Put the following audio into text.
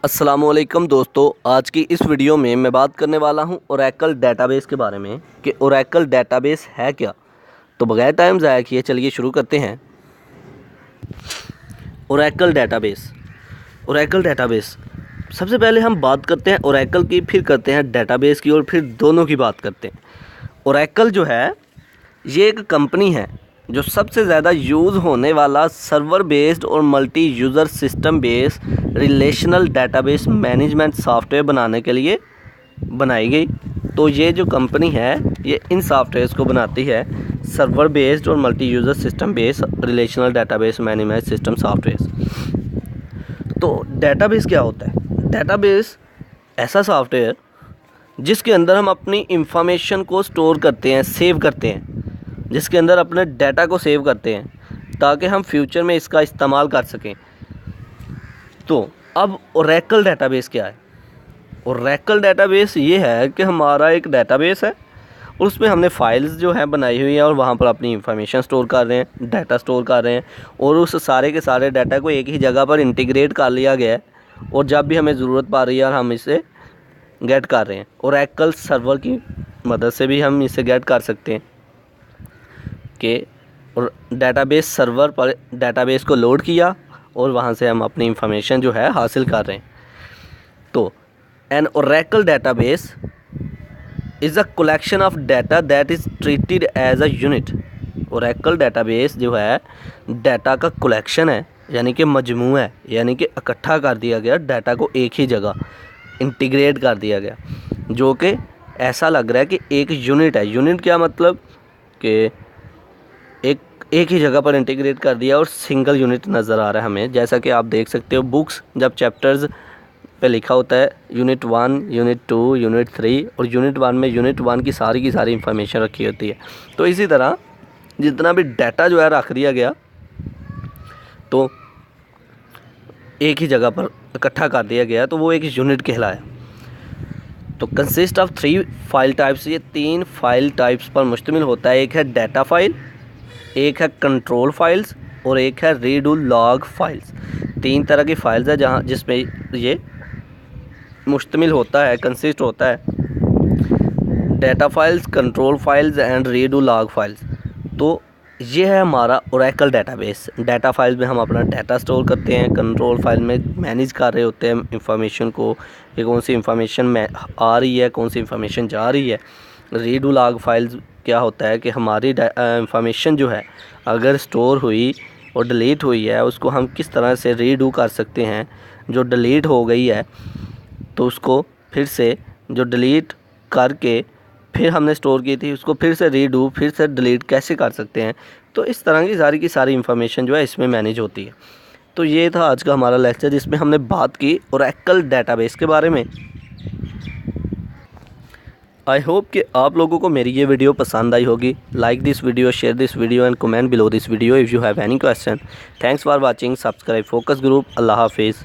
अस्सलामुअलैकुम दोस्तों, आज की इस वीडियो में मैं बात करने वाला हूं ओरेकल डेटाबेस के बारे में कि ओरेकल डेटाबेस है क्या। तो बगैर टाइम ज़ाया किए चलिए शुरू करते हैं। Oracle database. ओरेकल डेटाबेस सबसे पहले हम बात करते हैं ओरेकल की, फिर करते हैं डेटाबेस की और फिर दोनों की बात करते हैं। ओरेकल जो है ये एक कंपनी है जो सबसे ज़्यादा यूज़ होने वाला सर्वर बेस्ड और multi user system based relational database management software बनाने के लिए बनाई गई। तो ये जो कंपनी है ये इन सॉफ्टवेयर्स को बनाती है, सर्वर बेस्ड और multi user system based relational database management system software. तो डेटाबेस क्या होता है? डेटाबेस ऐसा सॉफ्टवेयर जिसके अंदर हम अपनी इंफॉर्मेशन को स्टोर करते हैं, सेव करते हैं, जिसके अंदर अपने डाटा को सेव करते हैं ताकि हम फ्यूचर में इसका इस्तेमाल कर सकें। तो अब ओरेकल डेटाबेस क्या है? ओरेकल डेटाबेस ये है कि हमारा एक डेटाबेस है और उसमें हमने फाइल्स जो है बनाई हुई है और वहाँ पर अपनी इंफॉर्मेशन स्टोर कर रहे हैं, डाटा स्टोर कर रहे हैं और उस सारे के सारे डाटा को एक ही जगह पर इंटीग्रेट कर लिया गया है और जब भी हमें ज़रूरत पड़ रही है हम इसे गेट कर रहे हैं। ओरेकल सर्वर की मदद से भी हम इसे गेट कर सकते हैं कि और डेटाबेस सर्वर पर डेटाबेस को लोड किया और वहाँ से हम अपनी इंफॉर्मेशन जो है हासिल कर रहे हैं। तो an Oracle database is a collection of data that is treated as a unit. Oracle database जो है डाटा का कलेक्शन है, यानी कि मजमू है, यानी कि इकट्ठा कर दिया गया डाटा को एक ही जगह इंटीग्रेट कर दिया गया, जो कि ऐसा लग रहा है कि एक यूनिट है। यूनिट क्या मतलब कि एक ही जगह पर इंटीग्रेट कर दिया और सिंगल यूनिट नज़र आ रहा है हमें। जैसा कि आप देख सकते हो बुक्स जब चैप्टर्स पे लिखा होता है यूनिट 1, यूनिट 2, यूनिट 3 और यूनिट 1 में यूनिट 1 की सारी इंफॉर्मेशन रखी होती है। तो इसी तरह जितना भी डाटा जो है रख दिया गया तो एक ही जगह पर इकट्ठा कर दिया गया, तो वो एक यूनिट कहलाया। तो कंसिस्ट ऑफ 3 फाइल टाइप्स, ये 3 फाइल टाइप्स पर मुश्तमिल होता है। एक है डाटा फाइल, एक है कंट्रोल फाइल्स और एक है रीडू लॉग फाइल्स। 3 तरह की फाइल्स है जहाँ जिसमें ये मुश्तमिल होता है, कंसिस्ट होता है। Data files, control files and redo log files. तो ये है हमारा ओरेकल डेटाबेस। डाटा फाइल्स में हम अपना डाटा स्टोर करते हैं, कंट्रोल फाइल में मैनेज कर रहे होते हैं इंफॉर्मेशन को कि कौन सी इंफॉर्मेशन में आ रही है, कौन सी इंफॉर्मेशन जा रही है। रीडू लॉग फाइल्स क्या होता है कि हमारी इंफॉर्मेशन जो है अगर स्टोर हुई और डिलीट हुई है उसको हम किस तरह से रीडू कर सकते हैं। जो डिलीट हो गई है तो उसको फिर से जो डिलीट करके फिर हमने स्टोर की थी उसको फिर से रीडू, फिर से डिलीट कैसे कर सकते हैं। तो इस तरह की सारी इंफॉर्मेशन जो है इसमें मैनेज होती है। तो ये था आज का हमारा लेक्चर जिसमें हमने बात की ओरेकल डेटाबेस के बारे में। आई होप कि आप लोगों को मेरी ये वीडियो पसंद आई होगी। Like this video, share this video and comment below this video if you have any question. Thanks for watching. Subscribe focus group. अल्लाह हाफिज़।